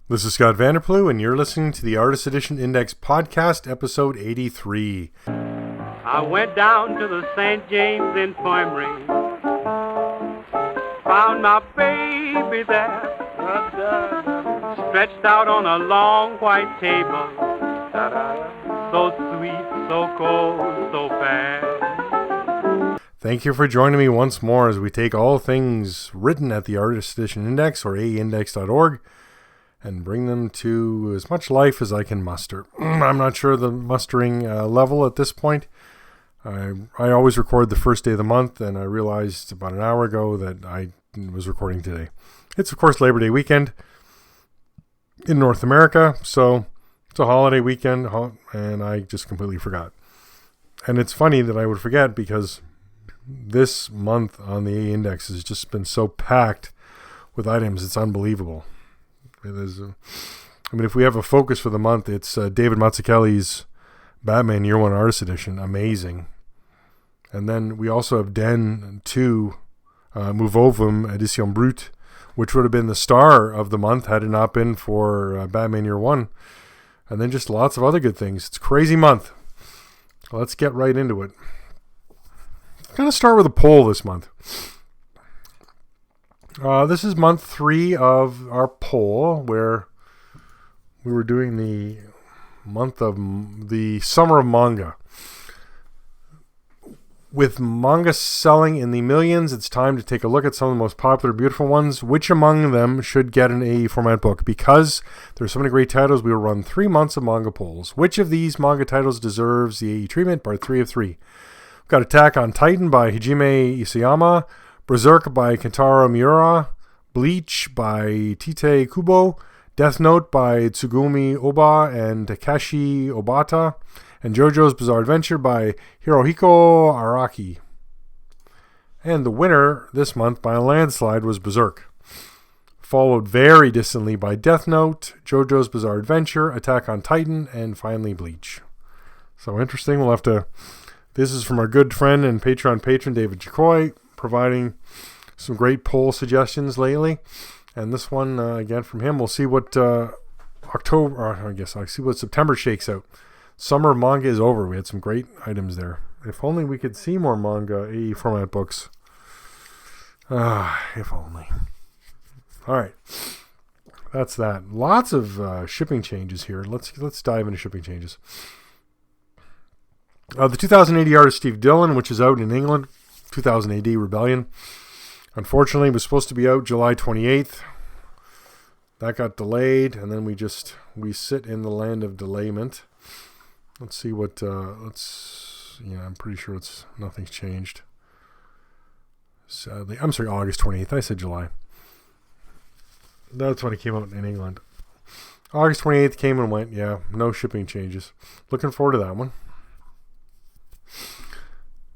This is Scott Vanderplu, and you're listening to the Artist Edition Index Podcast, episode 83. I went down to the St. James Infirmary, found my baby there, stretched out on a long white table, so sweet, so cold, so fast. Thank you for joining me once more as we take all things written at the Artist Edition Index, or aeindex.org, and bring them to as much life as I can muster. I'm not sure the mustering level at this point. I always record the first day of the month, and I realized about an hour ago that I was recording today. It's, of course, Labor Day weekend in North America, so it's a holiday weekend, and I just completely forgot. And it's funny that I would forget because this month on the A Index has just been so packed with items, it's unbelievable. It is, if we have a focus for the month, it's David Mazzucchelli's Batman Year One Artist Edition. Amazing. And then we also have Den 2, Movovum Edition Brut, which would have been the star of the month had it not been for Batman Year One. And then just lots of other good things. It's a crazy month. Let's get right into it. I'm going to start with a poll this month. This is month 3 of our poll, where we were doing the month of the summer of manga. With manga selling in the millions, it's time to take a look at some of the most popular, beautiful ones. Which among them should get an AE format book? Because there's so many great titles, we will run 3 months of manga polls. Which of these manga titles deserves the AE treatment? Part 3 of 3. We've got Attack on Titan by Hajime Isayama, Berserk by Kentaro Miura, Bleach by Tite Kubo, Death Note by Tsugumi Oba and Takashi Obata, and JoJo's Bizarre Adventure by Hirohiko Araki. And the winner this month by a landslide was Berserk, followed very distantly by Death Note, JoJo's Bizarre Adventure, Attack on Titan, and finally Bleach. So interesting. We'll have to... This is from our good friend and Patreon patron David Jacoy, providing some great poll suggestions lately. And this one, again, from him. We'll see what September shakes out. Summer manga is over. We had some great items there. If only we could see more manga AE format books. If only. All right. That's that. Lots of shipping changes here. Let's dive into shipping changes. The 2080 artist Steve Dillon, which is out in England, 2000 AD Rebellion. Unfortunately, it was supposed to be out July 28th. That got delayed, and then we sit in the land of delayment. Let's see what, I'm pretty sure nothing's changed. Sadly, I'm sorry, August 28th. I said July. That's when it came out in England. August 28th came and went. Yeah, no shipping changes. Looking forward to that one.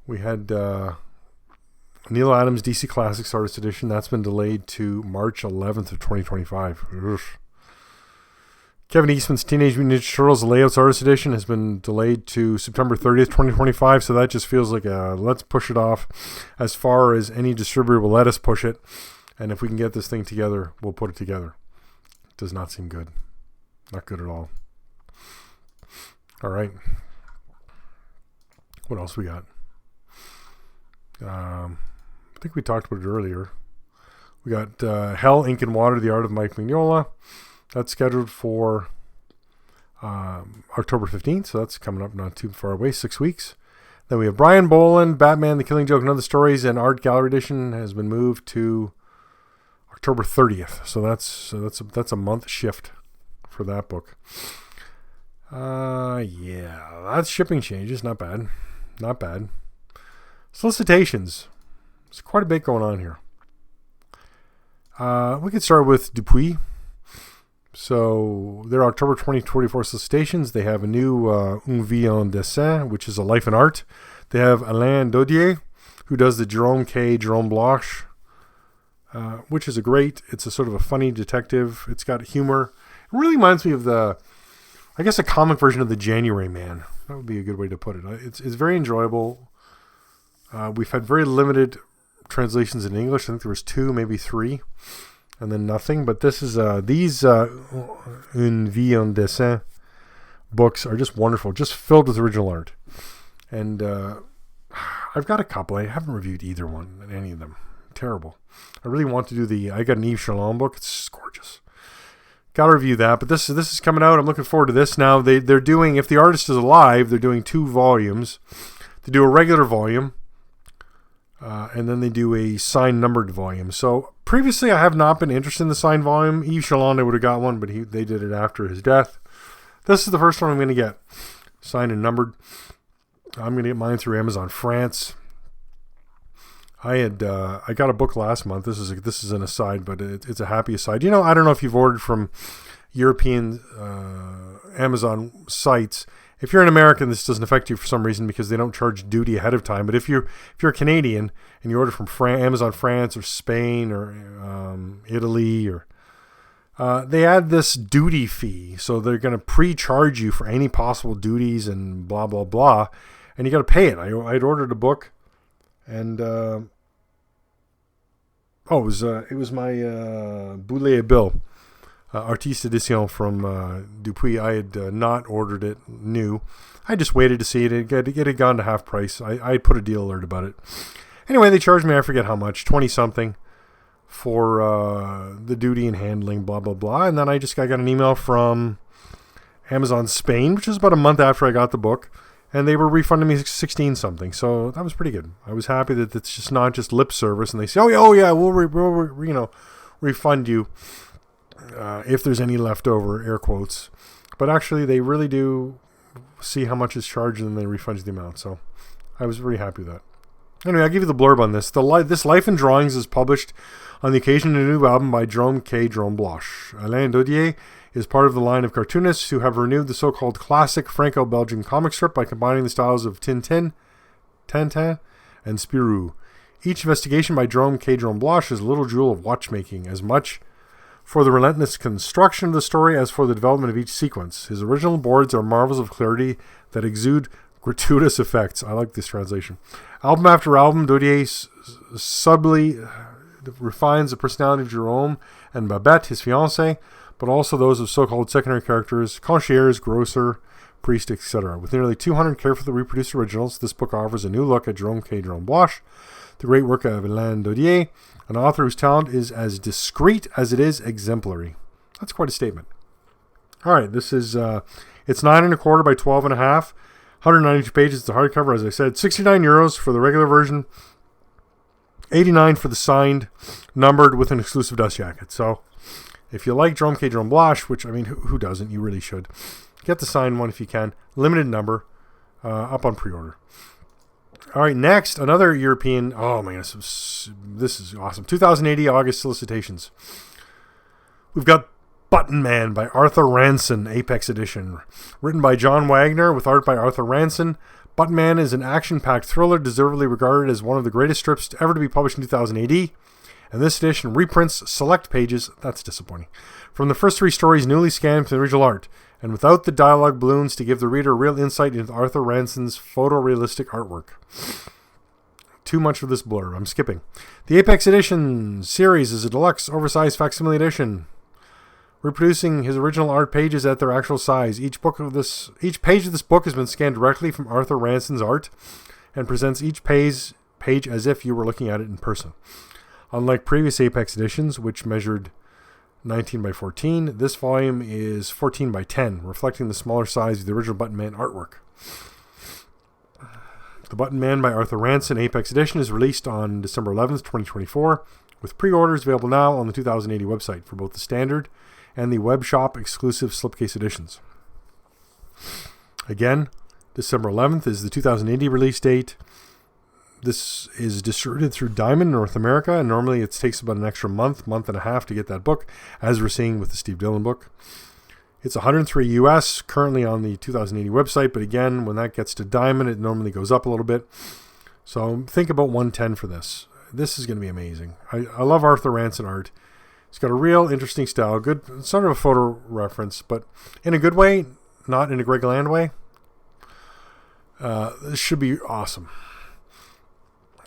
We had Neil Adams DC Classics Artist Edition. That's been delayed to March 11th of 2025. Ugh. Kevin Eastman's Teenage Mutant Ninja Turtles Layouts Artist Edition has been delayed to September 30th, 2025. So that just feels like let's push it off as far as any distributor will let us push it. And if we can get this thing together, we'll put it together. It does not seem good. Not good at all. All right. What else we got? I think we talked about it earlier. We got Hell, Ink, and Water, The Art of Mike Mignola. That's scheduled for October 15th, so that's coming up not too far away, 6 weeks. Then we have Brian Boland, Batman, The Killing Joke, and Other Stories, and Art Gallery Edition has been moved to October 30th. So that's a month shift for that book. That's shipping changes. Not bad. Not bad. Solicitations. There's quite a bit going on here. We could start with Dupuis. So their October 2024 solicitations, they have a new Un Vie en Dessin, which is a life in art. They have Alain Dodier, who does the Jerome Blanche, which is it's a sort of a funny detective. It's got humor. It really reminds me of a comic version of the January Man. That would be a good way to put it. It's very enjoyable. We've had very limited translations in English. I think there was 2, maybe 3. and then nothing. But this is these Une vie en dessin books are just wonderful, just filled with original art. And I've got a couple. I haven't reviewed either one, any of them. Terrible. I really want to do I got an Yves Chalon book. It's just gorgeous. Got to review that. But this is coming out. I'm looking forward to this. Now they're doing, if the artist is alive, they're doing 2 volumes. They do a regular volume, and then they do a signed numbered volume. So previously I have not been interested in the signed volume. Yves Chalon, I would have got one, but they did it after his death. This is the first one I'm going to get, signed and numbered. I'm going to get mine through Amazon France. I got a book last month. This is an aside, but it's a happy aside. I don't know if you've ordered from European Amazon sites. If you're an American, this doesn't affect you for some reason because they don't charge duty ahead of time. But if you're a Canadian and you order from Amazon France or Spain or Italy, or they add this duty fee, so they're going to pre-charge you for any possible duties and blah blah blah, and you got to pay it. I'd ordered a book, and it was my Boulet Bill. Artiste Edition from Dupuis. I had not ordered it new. I just waited to see it. It had gone to half price. I put a deal alert about it. Anyway, they charged me, I forget how much, 20 something for the duty and handling, blah, blah, blah. And then I got an email from Amazon Spain, which was about a month after I got the book. And they were refunding me 16 something. So that was pretty good. I was happy that it's just not just lip service. And they say, oh yeah, we'll refund you. If there's any leftover, air quotes. But actually, they really do see how much is charged and they refund you the amount. So I was very happy with that. Anyway, I'll give you the blurb on this. This Life in Drawings is published on the occasion of a new album by Jerome Bloch. Alain Dodier is part of the line of cartoonists who have renewed the so-called classic Franco-Belgian comic strip by combining the styles of Tintin, and Spirou. Each investigation by Jerome Bloch is a little jewel of watchmaking, as much for the relentless construction of the story as for the development of each sequence. His original boards are marvels of clarity that exude gratuitous effects. I like this translation. Album after album, Dodier subtly refines the personality of Jerome and Babette, his fiancée, but also those of so-called secondary characters, concierge, grocer, priest, etc. With nearly 200 carefully reproduced originals, this book offers a new look at Jerome Bloch, the great work of Alain Dodier, an author whose talent is as discreet as it is exemplary. That's quite a statement. All right, this is it's 9 1/4 by 12 1/2, 192 pages. It's a hardcover, as I said. €69 for the regular version, $89 for the signed, numbered with an exclusive dust jacket. So, if you like Jerome Bloch, which I mean, who doesn't? You really should get the signed one if you can. Limited number, up on pre-order. All right, next, another European. Oh my goodness, this is awesome. 2080 August solicitations. We've got Button Man by Arthur Ranson, Apex Edition. Written by John Wagner with art by Arthur Ranson. Button Man is an action-packed thriller deservedly regarded as one of the greatest strips ever to be published in 2080. And this edition reprints select pages, that's disappointing, from the first 3 stories newly scanned from the original art, and without the dialogue balloons to give the reader real insight into Arthur Ranson's photorealistic artwork. Too much of this blurb. I'm skipping. The Apex Edition series is a deluxe, oversized facsimile edition, reproducing his original art pages at their actual size. Each page of this book has been scanned directly from Arthur Ranson's art, and presents each page as if you were looking at it in person. Unlike previous Apex editions, which measured 19 by 14, this volume is 14 by 10, reflecting the smaller size of the original Button Man artwork. The Button Man by Arthur Ranson Apex Edition is released on December 11th, 2024, with pre-orders available now on the 2080 website for both the standard and the web shop exclusive slipcase editions. Again, December 11th is the 2080 release date. This is distributed through Diamond North America, and normally it takes about an extra month and a half to get that book, as we're seeing with the Steve Dillon book. It's $103 US, currently on the 2080 website, but again, when that gets to Diamond, it normally goes up a little bit. So think about $110 for this. This is going to be amazing. I love Arthur Ranson art. He's got a real interesting style, good, sort of a photo reference, but in a good way, not in a Greg Land way. This should be awesome.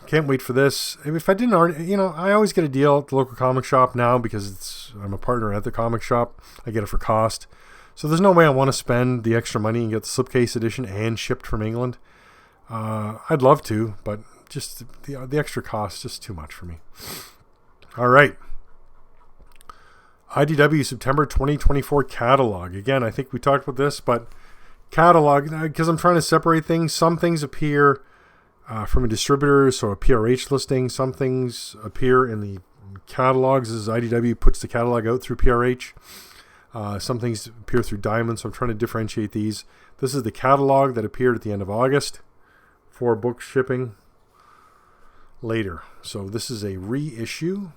Can't wait for this. If I didn't already, I always get a deal at the local comic shop now because I'm a partner at the comic shop. I get it for cost. So there's no way I want to spend the extra money and get the slipcase edition and shipped from England. I'd love to, but just the extra cost, just too much for me. All right. IDW September 2024 catalog. Again, I think we talked about this, but catalog, because I'm trying to separate things. Some things appear from a distributor, so a PRH listing. Some things appear in the catalogs as IDW puts the catalog out through PRH. Some things appear through Diamond, so I'm trying to differentiate these. This is the catalog that appeared at the end of August for book shipping later. So this is a reissue.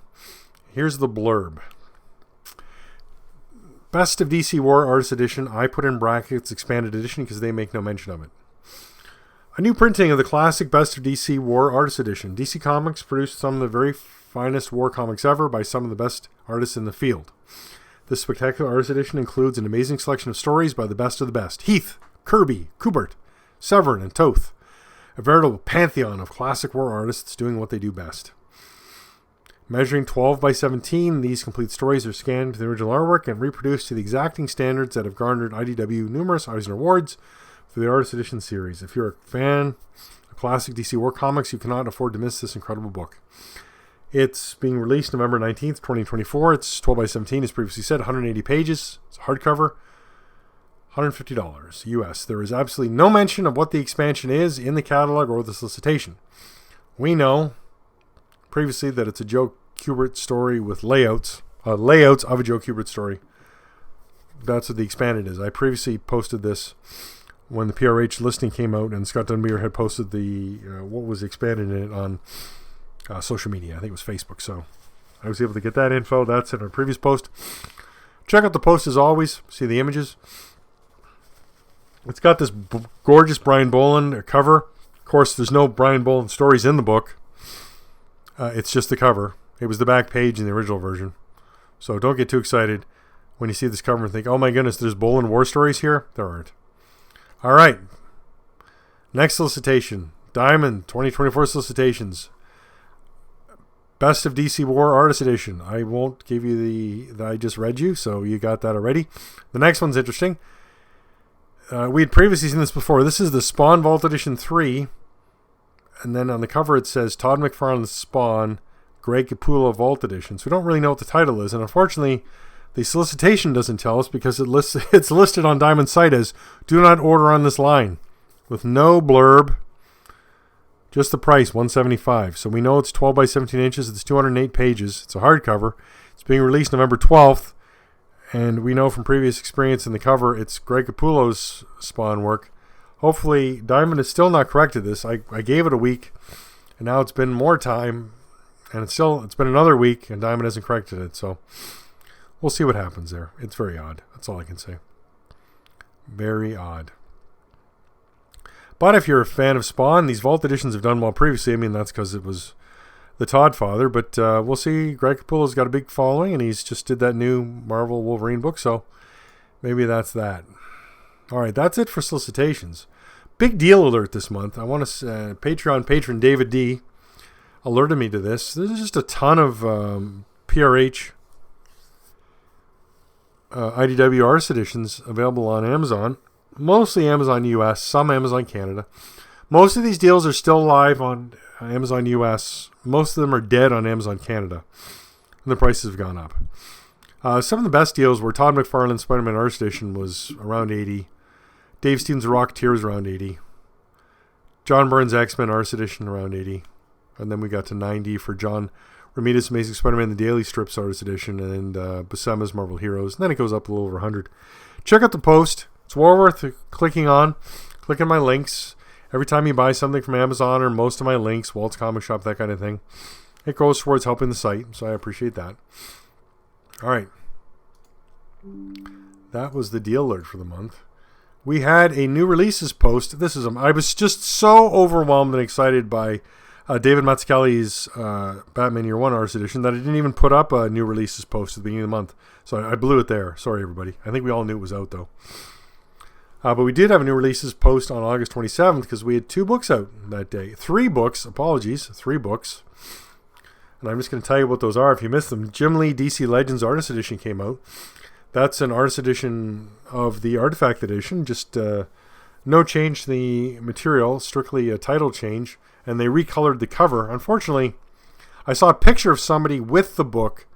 Here's the blurb. Best of DC War Artist Edition. I put in brackets expanded edition because they make no mention of it. A new printing of the classic Best of DC War Artist Edition. DC Comics produced some of the very finest war comics ever by some of the best artists in the field. This spectacular artist edition includes an amazing selection of stories by the best of the best. Heath, Kirby, Kubert, Severin, and Toth. A veritable pantheon of classic war artists doing what they do best. Measuring 12 by 17, these complete stories are scanned to the original artwork and reproduced to the exacting standards that have garnered IDW numerous Eisner Awards for the Artist Edition series. If you're a fan of classic DC War comics, you cannot afford to miss this incredible book. It's being released November 19th, 2024. It's 12 by 17, as previously said, 180 pages. It's a hardcover, $150 US. There is absolutely no mention of what the expansion is in the catalog or the solicitation. We know previously that it's a Joe Kubert story with layouts of a Joe Kubert story. That's what the expanded is. I previously posted this when the PRH listing came out, and Scott Dunbier had posted the what was expanded in it on social media. I think it was Facebook. So I was able to get that info. That's in our previous post. Check out the post as always. See the images. It's got this gorgeous Brian Boland cover. Of course, there's no Brian Boland stories in the book. It's just the cover. It was the back page in the original version. So don't get too excited when you see this cover and think, oh my goodness, there's Boland war stories here. There aren't. All right. Next solicitation. Diamond 2024 solicitations. Best of DC War Artist Edition. I won't give you the I just read you, so you got that already. The next one's interesting. We had previously seen this before. This is the Spawn Vault Edition 3. And then on the cover it says Todd McFarlane's Spawn, Greg Capullo Vault Edition. So we don't really know what the title is. And unfortunately, the solicitation doesn't tell us because it's listed on Diamond's site as do not order on this line with no blurb. Just the price, $175. So we know it's 12 by 17 inches. It's 208 pages. It's a hardcover. It's being released November 12th. And we know from previous experience in the cover, it's Greg Capullo's Spawn work. Hopefully, Diamond has still not corrected this. I gave it a week, and now it's been more time, and it's been another week, and Diamond hasn't corrected it. So we'll see what happens there. It's very odd. That's all I can say. Very odd. But if you're a fan of Spawn, these Vault editions have done well previously. I mean, that's because it was the Todd father. But we'll see. Greg Capullo's got a big following, and he's just did that new Marvel Wolverine book. So maybe that's that. All right, that's it for solicitations. Big deal alert this month. I want to Patreon patron David D alerted me to this. There's just a ton of PRH IDW Artist editions available on Amazon. Mostly Amazon US, some Amazon Canada. Most of these deals are still live on Amazon US. Most of them are dead on Amazon Canada. And the prices have gone up. Some of the best deals were Todd McFarlane's Spider-Man Artist Edition was around $80. Dave Stevens' Rocketeer was around $80. John Byrne's X-Men Artist Edition around $80. And then we got to $90 for John Romita's Amazing Spider-Man The Daily Strips Artist Edition and Buscema's Marvel Heroes. And then it goes up a little over $100. Check out the post. It's well worth clicking on. Click on my links. Every time you buy something from Amazon or most of my links, Walt's Comic Shop, that kind of thing, it goes towards helping the site. So I appreciate that. All right. That was the deal alert for the month. We had a new releases post. I was just so overwhelmed and excited by David Mazzucchelli's Batman Year One Artist Edition that I didn't even put up a new releases post at the beginning of the month. So I blew it there. Sorry, everybody. I think we all knew it was out, though. But we did have a new releases post on August 27th because we had 2 books out that day. 3 books, 3 books. And I'm just going to tell you what those are if you missed them. Jim Lee DC Legends Artist Edition came out. That's an artist edition of the Artifact Edition. Just no change to the material, strictly a title change. And they recolored the cover. Unfortunately, I saw a picture of somebody with the book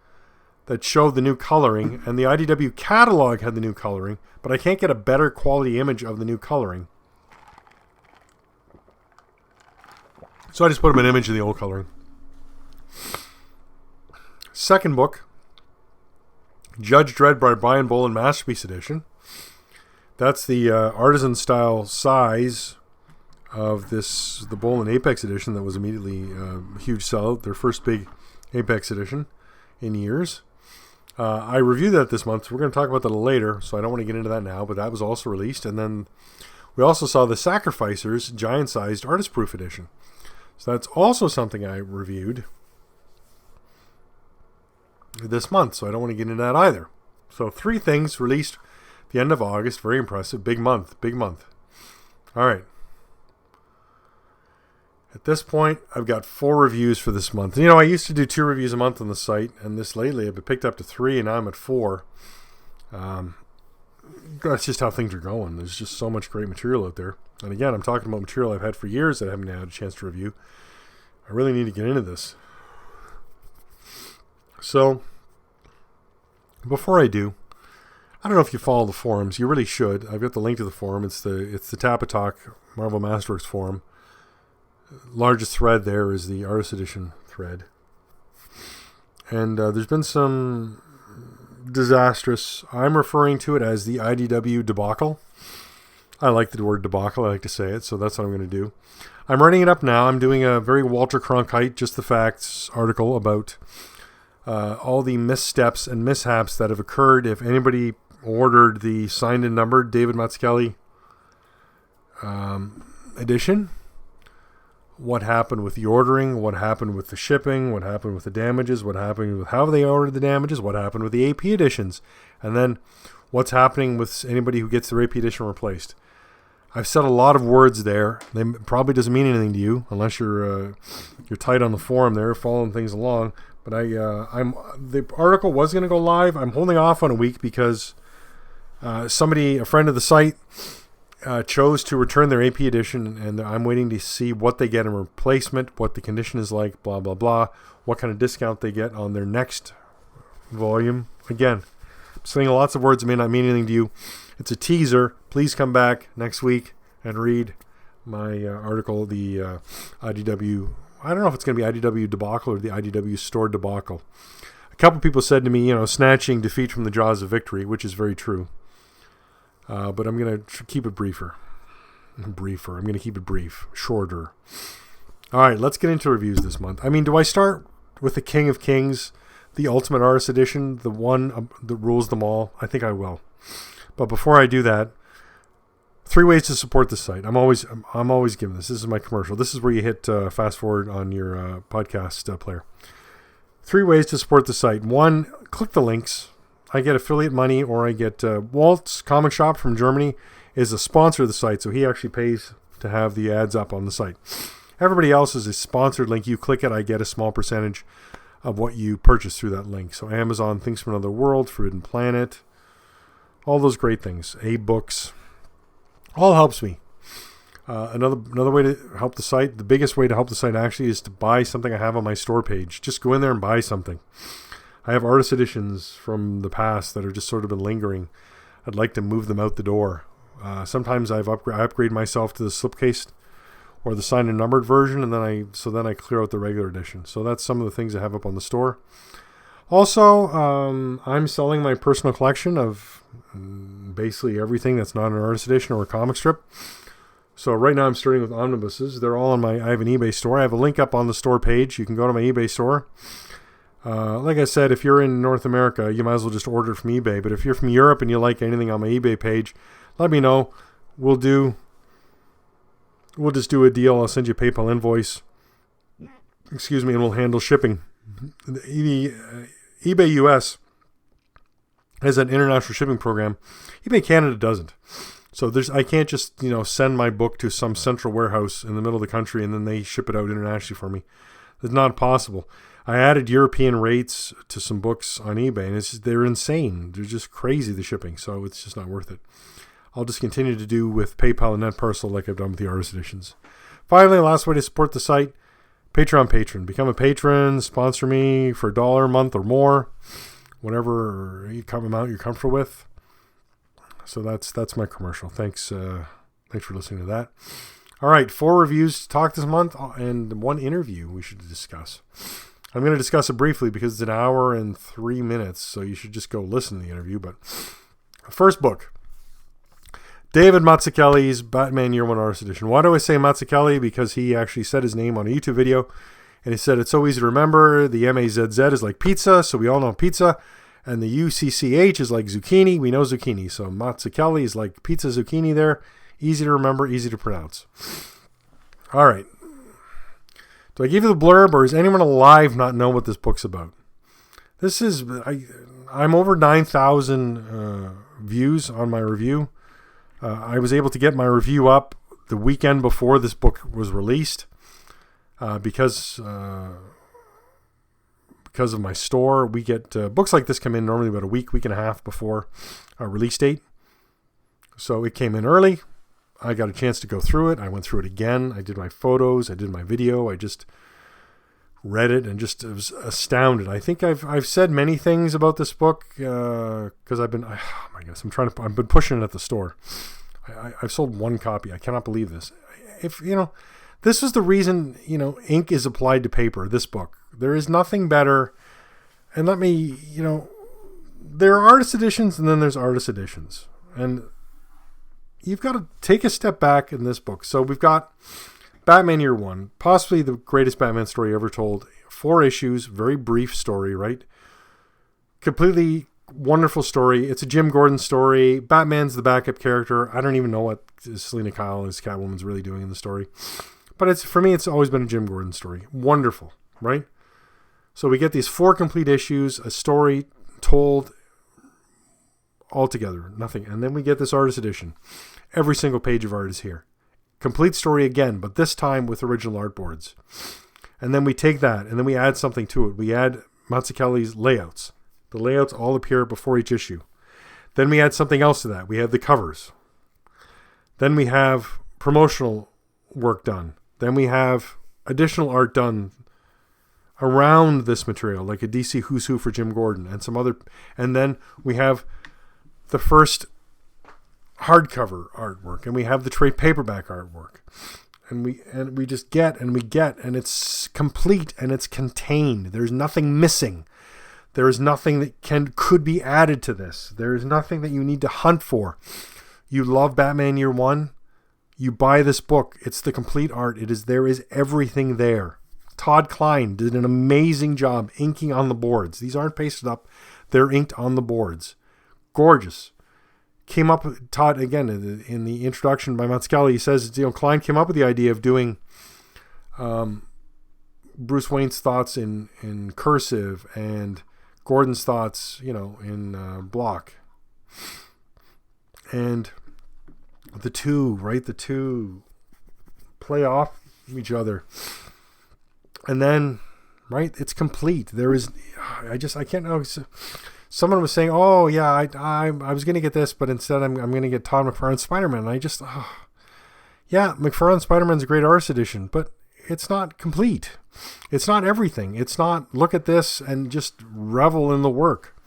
that showed the new coloring, and the IDW catalog had the new coloring, but I can't get a better quality image of the new coloring. So I just put up an image of the old coloring. Second book, Judge Dredd by Brian Boland Masterpiece Edition. That's the artisan style size of the Boland Apex Edition that was immediately a huge sellout, their first big Apex Edition in years. I reviewed that this month, so we're going to talk about that later, so I don't want to get into that now, but that was also released. And then we also saw the Sacrificers giant-sized artist-proof edition. So that's also something I reviewed this month, so I don't want to get into that either. So 3 things released at the end of August. Very impressive. Big month. All right. At this point, I've got 4 reviews for this month. You know, I used to do 2 reviews a month on the site, and this lately I've picked up to 3, and now I'm at 4. That's just how things are going. There's just so much great material out there. And again, I'm talking about material I've had for years that I haven't had a chance to review. I really need to get into this. So, before I do, I don't know if you follow the forums. You really should. I've got the link to the forum. It's the Tapatalk Marvel Masterworks forum. Largest thread there is the Artist Edition thread. And there's been some disastrous, I'm referring to it as the IDW debacle. I like the word debacle, I like to say it, so that's what I'm going to do. I'm writing it up now. I'm doing a very Walter Cronkite, Just the Facts article about all the missteps and mishaps that have occurred if anybody ordered the signed and numbered David Mazzucchelli edition. What happened with the ordering, what happened with the shipping, what happened with the damages, what happened with how they ordered the damages, what happened with the AP editions, and then what's happening with anybody who gets their AP edition replaced. I've said a lot of words there. They probably doesn't mean anything to you unless you're tight on the forum there, following things along. But the article was going to go live. I'm holding off on a week because a friend of the site, chose to return their AP edition, and I'm waiting to see what they get in replacement, what the condition is like, blah, blah, blah, what kind of discount they get on their next volume. Again, I'm saying lots of words that may not mean anything to you. It's a teaser. Please come back next week and read my article, the IDW, I don't know if it's going to be IDW debacle or the IDW store debacle. A couple people said to me, snatching defeat from the jaws of victory, which is very true. But I'm going to keep it briefer. I'm going to keep it brief, shorter. All right, let's get into reviews this month. I mean, do I start with the King of Kings, the Ultimate Artist Edition, the one that rules them all? I think I will. But before I do that, 3 ways to support the site. I'm always giving this. This is my commercial. This is where you hit fast forward on your podcast player. 3 ways to support the site. 1, click the links. I get affiliate money, or I get Walt's Comic Shop from Germany is a sponsor of the site, so he actually pays to have the ads up on the site. Everybody else is a sponsored link. You click it, I get a small percentage of what you purchase through that link. So Amazon, Things from Another World, Forbidden Planet, all those great things. A-Books, all helps me. Another way to help the site, the biggest way to help the site actually, is to buy something I have on my store page. Just go in there and buy something. I have artist editions from the past that have just sort of been lingering. I'd like to move them out the door. Sometimes I upgrade myself to the slipcase or the signed and numbered version, and then I clear out the regular edition. So that's some of the things I have up on the store. Also, I'm selling my personal collection of basically everything that's not an artist edition or a comic strip. So right now I'm starting with omnibuses. They're all on I have an eBay store. I have a link up on the store page. You can go to my eBay store. Like I said, if you're in North America, you might as well just order it from eBay. But if you're from Europe and you like anything on my eBay page, let me know. We'll just do a deal. I'll send you a PayPal invoice. And we'll handle shipping. eBay US has an international shipping program. eBay Canada doesn't. So I can't just, send my book to some central warehouse in the middle of the country and then they ship it out internationally for me. It's not possible. I added European rates to some books on eBay, and they're insane. They're just crazy, the shipping, so it's just not worth it. I'll just continue to do with PayPal and NetParcel like I've done with the artist editions. Finally, last way to support the site, Patreon patron. Become a patron, sponsor me for $1 a month or more, whatever amount you're comfortable with. So that's my commercial. Thanks for listening to that. All right, 4 reviews to talk this month and 1 interview we should discuss. I'm going to discuss it briefly because it's 1 hour and 3 minutes, so you should just go listen to the interview. But first book, David Mazzucchelli's Batman Year One Artist Edition. Why do I say Mazzucchelli? Because he actually said his name on a YouTube video, and he said it's so easy to remember. The MAZZ is like pizza, so we all know pizza, and the UCCH is like zucchini. We know zucchini, so Mazzucchelli is like pizza zucchini there. Easy to remember, easy to pronounce. All right. Do I give you the blurb, or is anyone alive not know what this book's about? This is, I'm over 9,000 views on my review. I was able to get my review up the weekend before this book was released because of my store. We get books like this come in normally about a week and a half before our release date. So it came in early. I got a chance to go through it. I went through it again. I did my photos. I did my video. I just read it and just was astounded. I think I've said many things about this book because I've been I've been pushing it at the store. I've sold 1 copy. I cannot believe this. If this is the reason ink is applied to paper. This book, there is nothing better. And let me there are artist editions and then there's artist editions, and you've got to take a step back in this book. So we've got Batman Year One, possibly the greatest Batman story ever told. 4 issues, very brief story, right? Completely wonderful story. It's a Jim Gordon story. Batman's the backup character. I don't even know what Selena Kyle as Catwoman's really doing in the story. But for me, it's always been a Jim Gordon story. Wonderful, right? So we get these 4 complete issues, a story told all together, nothing. And then we get this artist edition. Every single page of art is here. Complete story again, but this time with original artboards. And then we take that and then we add something to it. We add Mazzucchelli's layouts. The layouts all appear before each issue. Then we add something else to that. We have the covers. Then we have promotional work done. Then we have additional art done around this material, like a DC Who's Who for Jim Gordon and some other. And then we have the first hardcover artwork, and we have the trade paperback artwork, and we just get and it's complete and it's contained. There's nothing missing. There is nothing that could be added to this. There is nothing that you need to hunt for. You love Batman Year One, you buy this book. It's the complete art. There is everything there. Todd Klein did an amazing job inking on the boards. These aren't pasted up. They're inked on the boards. Gorgeous. Came up with Todd again in the introduction by Mazzucchelli. He says, Klein came up with the idea of doing Bruce Wayne's thoughts in cursive and Gordon's thoughts, in block. And the two play off each other. And then, it's complete. There is, I can't know. Someone was saying, "Oh yeah, I was going to get this, but instead I'm going to get Todd McFarlane's Spider-Man." And I just, McFarlane's Spider-Man's a great artist edition, but it's not complete. It's not everything. It's not look at this and just revel in the work.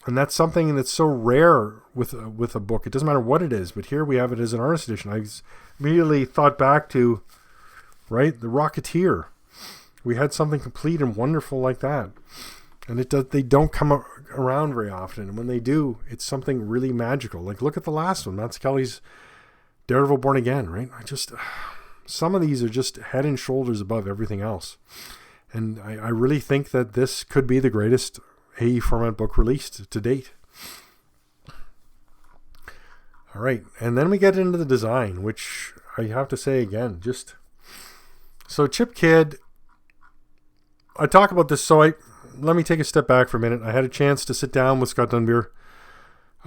And that's something that's so rare with a book. It doesn't matter what it is, but here we have it as an artist edition. I immediately thought back to, The Rocketeer. We had something complete and wonderful like that. And they don't come around very often. And when they do, it's something really magical. Like, look at the last one, Mazzucchelli's Daredevil Born Again, right? Some of these are just head and shoulders above everything else. And I really think that this could be the greatest AE format book released to date. All right. And then we get into the design, which I have to say again, so Chip Kidd, I talk about this, let me take a step back for a minute. I had a chance to sit down with Scott Dunbier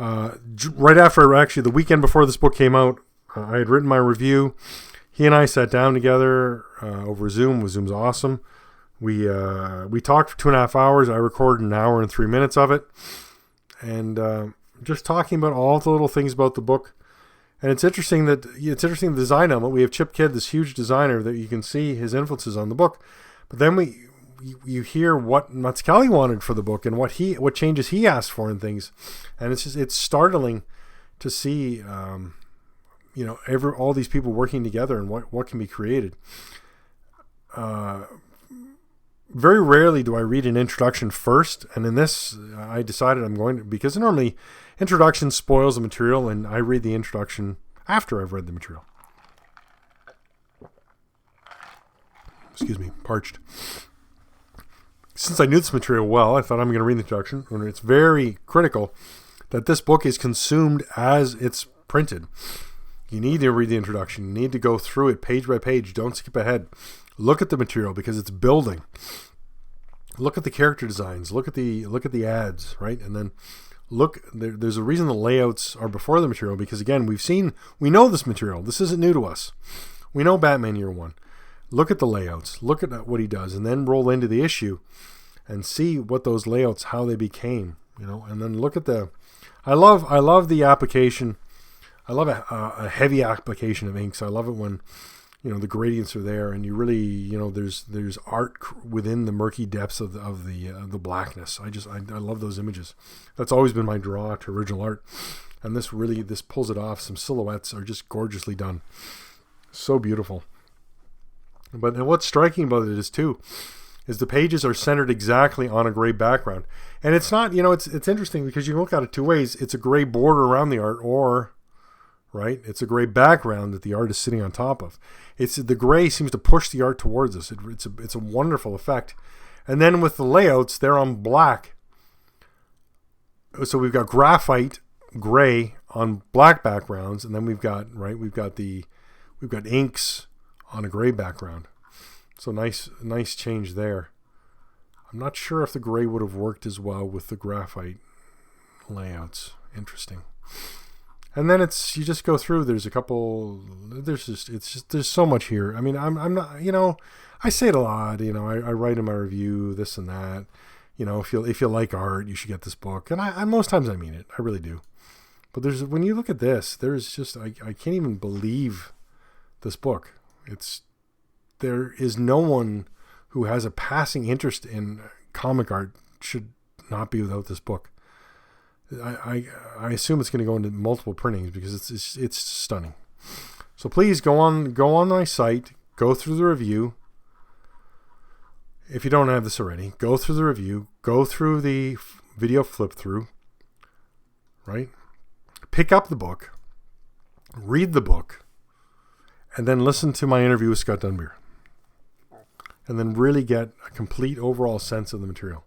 Right after, actually, the weekend before this book came out, I had written my review. He and I sat down together over Zoom. Zoom's awesome. We talked for 2.5 hours. I recorded 1 hour and 3 minutes of it, and just talking about all the little things about the book. And it's interesting the design element. We have Chip Kidd, this huge designer, that you can see his influences on the book. But then you hear what Mazzucchelli wanted for the book and what changes he asked for and things, and it's startling to see all these people working together and what can be created. Very rarely do I read an introduction first, and in this I decided I'm going to, because normally introduction spoils the material, and I read the introduction after I've read the material. Excuse me, parched. Since I knew this material well, I thought I'm going to read the introduction, and it's very critical that this book is consumed as it's printed. You need to read the introduction. You need to go through it page by page. Don't skip ahead. Look at the material because it's building. Look at the character designs. Look at the ads, right? And then there's a reason the layouts are before the material, because again, we know this material. This isn't new to us. We know Batman Year One. Look at the layouts. Look at what he does, and then roll into the issue and see what those layouts, how they became, and then look at I love the application. I love a heavy application of inks. I love it when, the gradients are there, and you really, there's art within the murky depths of the blackness. I love those images. That's always been my draw to original art, and this pulls it off. Some silhouettes are just gorgeously done, so beautiful. But what's striking about it is the pages are centered exactly on a gray background, and it's not, it's interesting because you can look at it two ways. It's a gray border around the art, or right, it's a gray background that the art is sitting on top of. The gray seems to push the art towards us. It's a wonderful effect. And then with the layouts, they're on black. So we've got graphite gray on black backgrounds, and then we've got inks on a gray background. So nice change there. I'm not sure if the gray would have worked as well with the graphite layouts. Interesting. And then you just go through. There's a couple. There's so much here. I mean, I'm not. I say it a lot. I write in my review this and that. If you like art, you should get this book. And I most times I mean it. I really do. But when you look at this, there's just I can't even believe this book. There is no one who has a passing interest in comic art should not be without this book. I assume it's going to go into multiple printings because it's stunning. So please go on my site, go through the review. If you don't have this already, go through the review, go through the video flip through, right? Pick up the book, read the book, and then listen to my interview with Scott Dunbier. And then really get a complete overall sense of the material.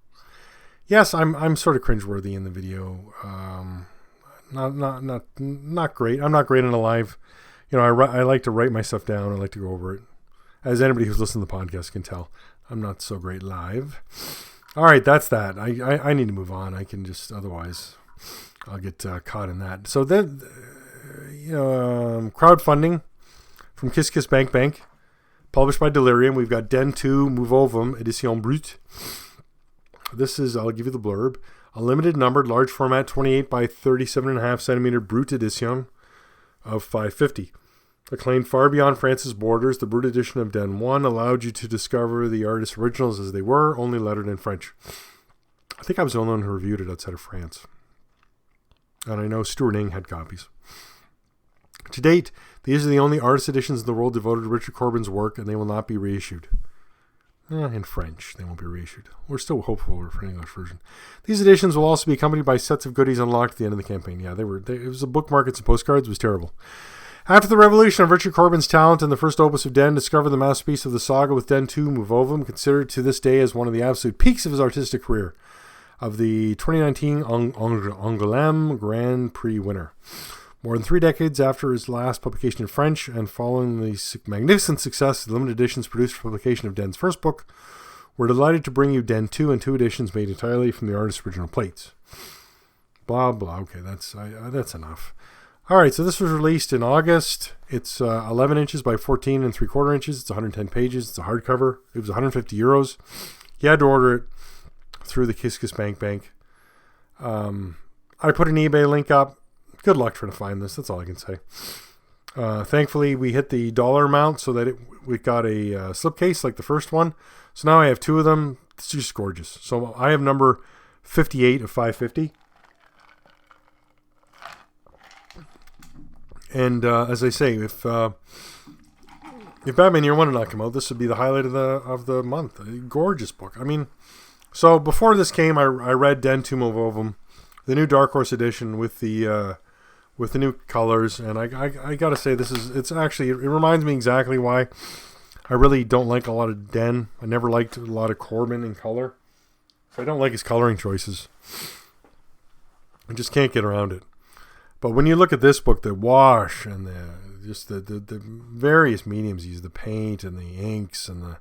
Yes, I'm sort of cringeworthy in the video. Not great. I'm not great in a live. I like to write my stuff down. I like to go over it. As anybody who's listened to the podcast can tell, I'm not so great live. All right, that's that. I need to move on. I can just, otherwise I'll get caught in that. So then, crowdfunding from Kiss Kiss Bank Bank, published by Delirium. We've got Den 2 Mouvovum Edition Brute. This is, I'll give you the blurb, a limited numbered large format 28 by 37.5 centimeter Brute edition of 550. Acclaimed far beyond France's borders, the Brute edition of Den 1 allowed you to discover the artist's originals as they were, only lettered in French. I think I was the only one who reviewed it outside of France. And I know Stuart Ing had copies. To date, these are the only artist editions in the world devoted to Richard Corbin's work, and they will not be reissued. In French, they won't be reissued. We're still hopeful for an English version. These editions will also be accompanied by sets of goodies unlocked at the end of the campaign. Yeah, it was a bookmark and some postcards. It was terrible. After the revolution of Richard Corbin's talent and the first opus of Den, discover the masterpiece of the saga with Den 2 Mouvovum, considered to this day as one of the absolute peaks of his artistic career, of the 2019 Angoulême Grand Prix winner. More than 3 decades after his last publication in French, and following the magnificent success of the limited editions produced for publication of Den's first book, we're delighted to bring you Den 2 and 2 editions made entirely from the artist's original plates. Blah, blah. Okay, that's enough. All right, so this was released in August. It's 11 inches by 14 and 3/4 inches. It's 110 pages. It's a hardcover. It was 150 euros. You had to order it through the KissKissBankBank. I put an eBay link up. Good luck trying to find this. That's all I can say. Thankfully, we hit the dollar amount so that we got a slipcase like the first one. So now I have 2 of them. It's just gorgeous. So I have number 58 of 550. And as I say, if Batman Year One had not come out, this would be the highlight of the month. A gorgeous book. I mean, so before this came, I read Den Tomb of Ovum, the new Dark Horse edition with the new colors, and I gotta say it reminds me exactly why I really don't like a lot of Den. I never liked a lot of Corbin in color, so I don't like his coloring choices. I just can't get around it. But when you look at this book, the wash and the various mediums used, the paint and the inks and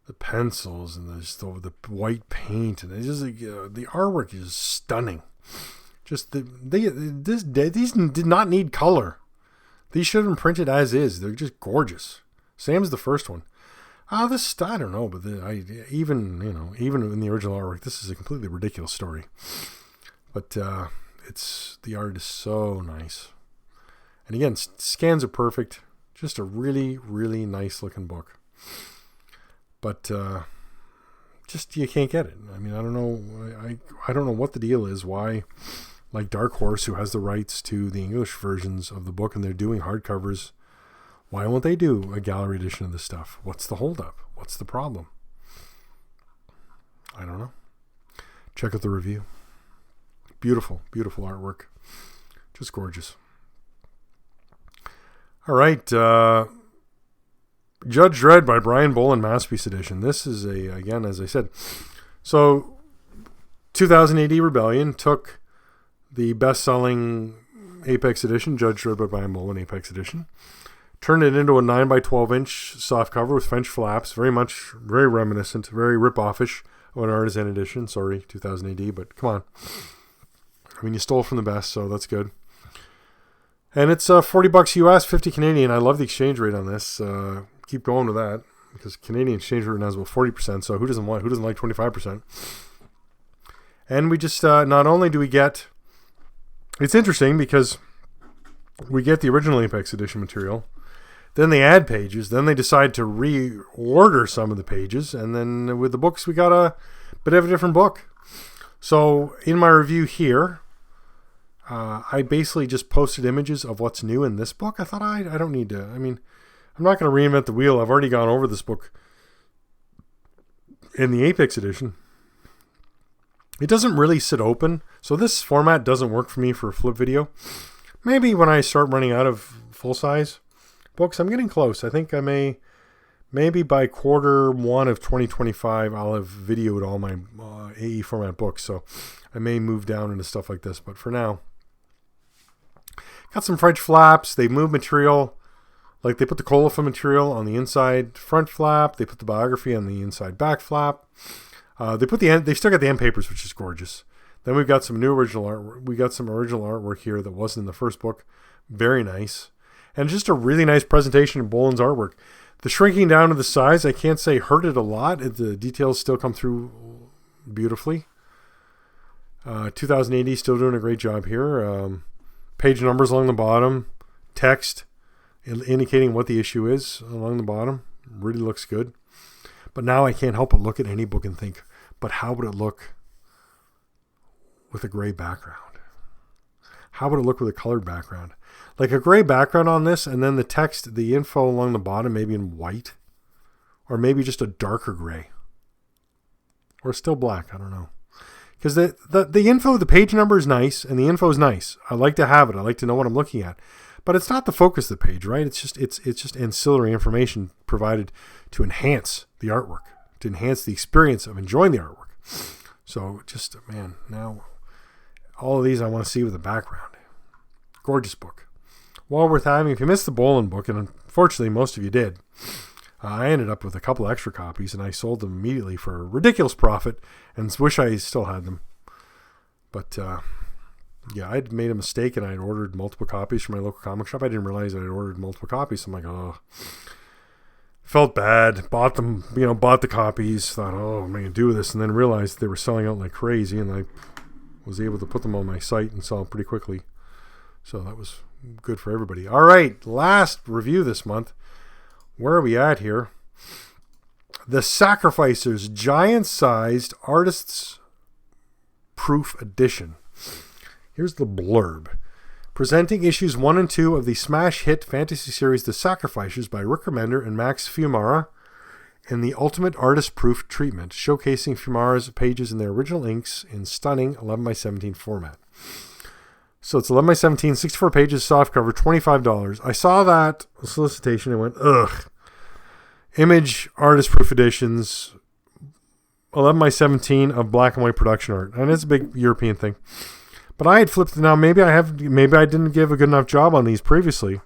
the pencils and the white paint, and the artwork is stunning. Just these did not need color. These should have been printed as is. They're just gorgeous. Same as the first one. This I don't know, but even in the original artwork, this is a completely ridiculous story. But the art is so nice, and again, scans are perfect. Just a really, really nice looking book. But just you can't get it. I mean, I don't know. I don't know what the deal is. Why, like Dark Horse, who has the rights to the English versions of the book, and they're doing hardcovers, why won't they do a gallery edition of this stuff? What's the holdup? What's the problem? I don't know. Check out the review. Beautiful, beautiful artwork. Just gorgeous. All right. Judge Dredd by Brian Bolland, Masterpiece Edition. This is again, as I said, so 2000 AD Rebellion took the best-selling Apex Edition, Judge Dredd by Brian Bolland Apex Edition, turned it into a 9 by 12 inch soft cover with French flaps, very reminiscent, very rip-offish of an Artisan Edition. Sorry, 2000 AD, but come on. I mean, you stole from the best, so that's good. And it's $40 US, 50 Canadian. I love the exchange rate on this. Keep going with that, because Canadian exchange rate now is about 40%. So who doesn't like 25%? And we just not only do we get, it's interesting because we get the original Apex Edition material, then they add pages, then they decide to reorder some of the pages, and then with the books we got a bit of a different book. So in my review here, I basically just posted images of what's new in this book. I thought I don't need to. I mean, I'm not going to reinvent the wheel. I've already gone over this book in the Apex Edition. It doesn't really sit open, so this format doesn't work for me for a flip video. Maybe when I start running out of full-size books, I'm getting close. I think I maybe by Q1 of 2025, I'll have videoed all my AE format books, so I may move down into stuff like this. But for now, got some French flaps. They move material, like they put the Colifa material on the inside front flap. They put the biography on the inside back flap. They still got the end papers, which is gorgeous. Then we've got some new original art. We got some original artwork here that wasn't in the first book. Very nice, and just a really nice presentation of Bolland's artwork. The shrinking down of the size, I can't say hurt it a lot. The details still come through beautifully. 2000 AD still doing a great job here. Page numbers along the bottom. Text indicating what the issue is along the bottom. Really looks good. But now I can't help but look at any book and think, but how would it look with a gray background? How would it look with a colored background? Like a gray background on this, and then the text, the info along the bottom, maybe in white, or maybe just a darker gray, or still black. I don't know, because the info, the page number is nice, and the info is nice. I like to have it. I like to know what I'm looking at, but it's not the focus of the page, right? It's just ancillary information provided to enhance the artwork, to enhance the experience of enjoying the artwork. So just man, now all of these I want to see with a background. Gorgeous book. Well worth having. If you missed the Bolland book, and unfortunately most of you did, I ended up with a couple extra copies, and I sold them immediately for a ridiculous profit, and wish I still had them. But Yeah, I'd made a mistake and I'd ordered multiple copies from my local comic shop. I didn't realize I'd ordered multiple copies. So I'm like, oh, felt bad. Bought them, bought the copies. Thought, oh, what am I going to do with this? And then realized they were selling out like crazy. And I was able to put them on my site and sell them pretty quickly. So that was good for everybody. All right, last review this month. Where are we at here? The Sacrificers Giant-Sized Artists Proof Edition. Here's the blurb. Presenting issues 1 and 2 of the smash hit fantasy series The Sacrificers by Rick Remender and Max Fiumara in the ultimate artist proof treatment, showcasing Fiumara's pages in their original inks in stunning 11x17 format. So it's 11x17, 64 pages, softcover, $25. I saw that solicitation and went, ugh. Image artist proof editions, 11x17 of black and white production art. And it's a big European thing. But I had flipped, now maybe I didn't give a good enough job on these previously,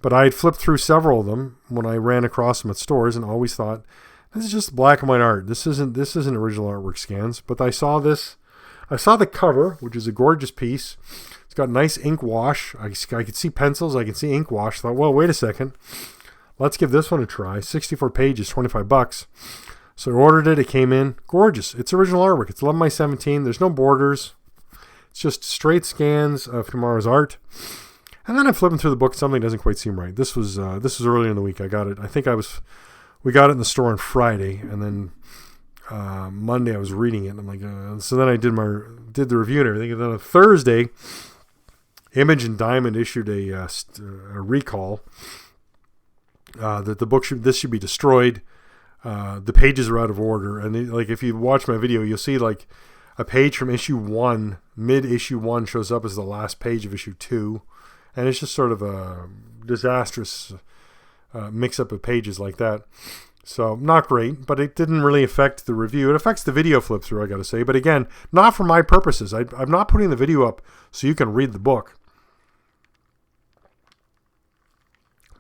but I had flipped through several of them when I ran across them at stores and always thought, this is just black and white art. This isn't original artwork scans. But I saw the cover, which is a gorgeous piece. It's got nice ink wash. I could see pencils. I could see ink wash. I thought, well, wait a second. Let's give this one a try. 64 pages, $25. So I ordered it. It came in. Gorgeous. It's original artwork. It's 11x17. There's no borders. It's just straight scans of Fiumara's art. And then I'm flipping through the book. Something doesn't quite seem right. This was earlier in the week. I got it. We got it in the store on Friday. And then Monday I was reading it. And I'm like, so then I did the review and everything. And then on Thursday, Image and Diamond issued a recall that the book should be destroyed. The pages are out of order. And if you watch my video, you'll see like a page from issue 1, mid-issue 1 shows up as the last page of issue 2. And it's just sort of a disastrous mix-up of pages like that. So, not great, but it didn't really affect the review. It affects the video flip-through, I got to say. But again, not for my purposes. I'm not putting the video up so you can read the book.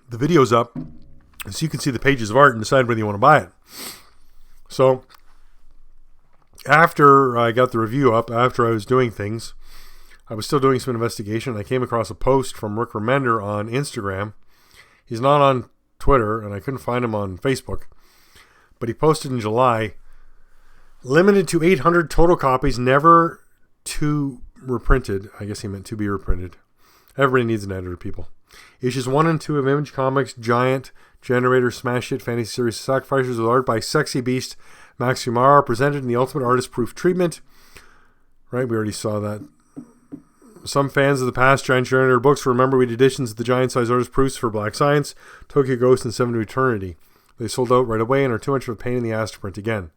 The video's up so you can see the pages of art and decide whether you want to buy it. So, after I got the review up, after I was doing things, I was still doing some investigation. I came across a post from Rick Remender on Instagram. He's not on Twitter, and I couldn't find him on Facebook. But he posted in July, limited to 800 total copies, never to reprinted. I guess he meant to be reprinted. Everybody needs an editor, people. Issues 1 and 2 of Image Comics Giant Generator Smash Hit Fantasy Series Sacrificers with art by Sexy Beast Max Fiumara, presented in the Ultimate Artist Proof treatment. Right, we already saw that. Some fans of the past Giant Generator books remember we did editions of the giant-size artist proofs for Black Science, Tokyo Ghost, and Seven to Eternity. They sold out right away and are too much of a pain in the ass to print again.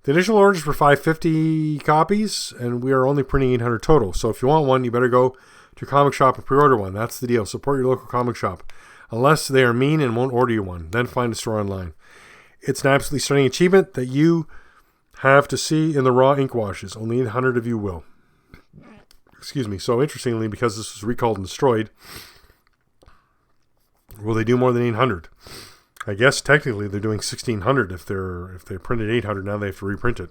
The initial orders were 550 copies, and we are only printing 800 total. So if you want one, you better go to your comic shop and pre-order one. That's the deal. Support your local comic shop. Unless they are mean and won't order you one. Then find a store online. It's an absolutely stunning achievement that you have to see in the raw ink washes. Only 800 of you will. Excuse me. So interestingly, because this was recalled and destroyed, will they do more than 800? I guess technically they're doing 1,600 if they printed 800. Now they have to reprint it.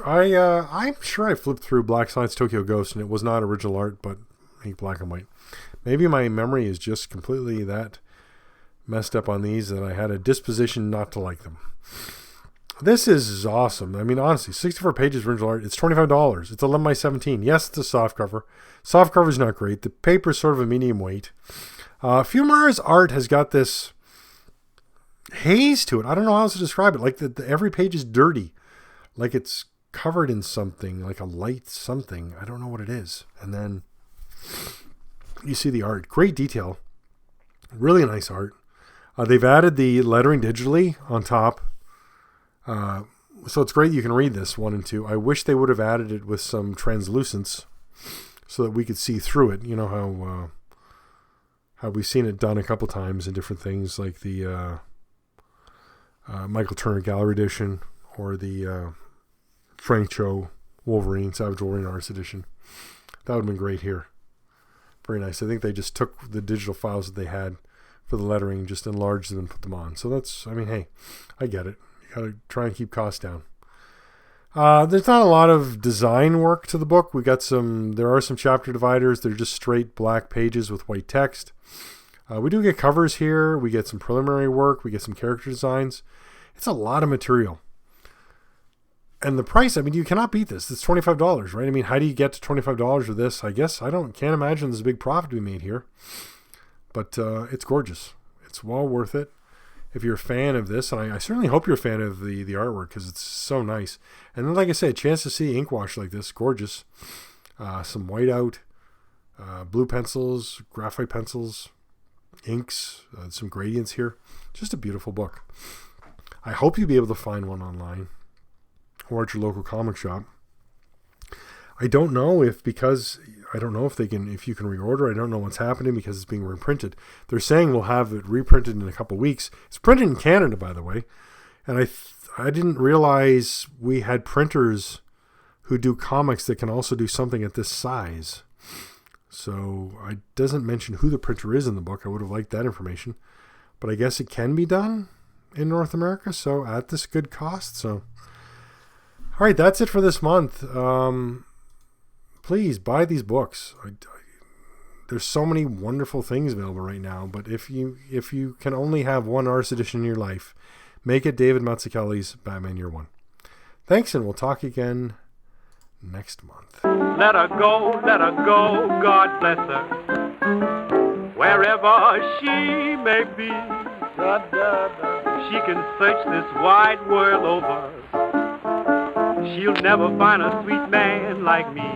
I'm sure I flipped through Black Science Tokyo Ghost and it was not original art, but ink black and white. Maybe my memory is just completely that messed up on these that I had a disposition not to like them. This is awesome. I mean, honestly, 64 pages of original art. It's $25. It's 11x17. Yes, it's a softcover. Softcover is not great. The paper is sort of a medium weight. Fiumara's art has got this haze to it. I don't know how else to describe it. Like every page is dirty. Like it's covered in something, like a light something. I don't know what it is. And then you see the art. Great detail. Really nice art. They've added the lettering digitally on top. So it's great you can read this 1 and 2. I wish they would have added it with some translucence so that we could see through it. You know how we've seen it done a couple times in different things, like the Michael Turner Gallery Edition or the Frank Cho Wolverine, Savage Wolverine Artist Edition. That would have been great here. Very nice. I think they just took the digital files that they had for the lettering, just enlarged them and put them on. So that's, I mean, hey, I get it. You got to try and keep costs down. There's not a lot of design work to the book. There are some chapter dividers. They're just straight black pages with white text. We do get covers here. We get some preliminary work. We get some character designs. It's a lot of material. And the price, I mean, you cannot beat this. It's $25, right? I mean, how do you get to $25 with this? I guess can't imagine there's a big profit to be made here. But it's gorgeous. It's well worth it. If you're a fan of this, and I certainly hope you're a fan of the artwork because it's so nice. And then, like I said, a chance to see ink wash like this, gorgeous. Some whiteout, blue pencils, graphite pencils, inks, some gradients here. Just a beautiful book. I hope you'll be able to find one online or at your local comic shop. I don't know if you can reorder. I don't know what's happening because it's being reprinted. They're saying we'll have it reprinted in a couple of weeks. It's printed in Canada, by the way. And I didn't realize we had printers who do comics that can also do something at this size. So it doesn't mention who the printer is in the book. I would have liked that information. But I guess it can be done in North America, so at this good cost. So, all right, that's it for this month. Please buy these books. There's so many wonderful things available right now, but if you can only have one artist edition in your life, make it David Mazzucchelli's Batman Year One. Thanks, and we'll talk again next month. Let her go, God bless her. Wherever she may be, she can search this wide world over. She'll never find a sweet man like me.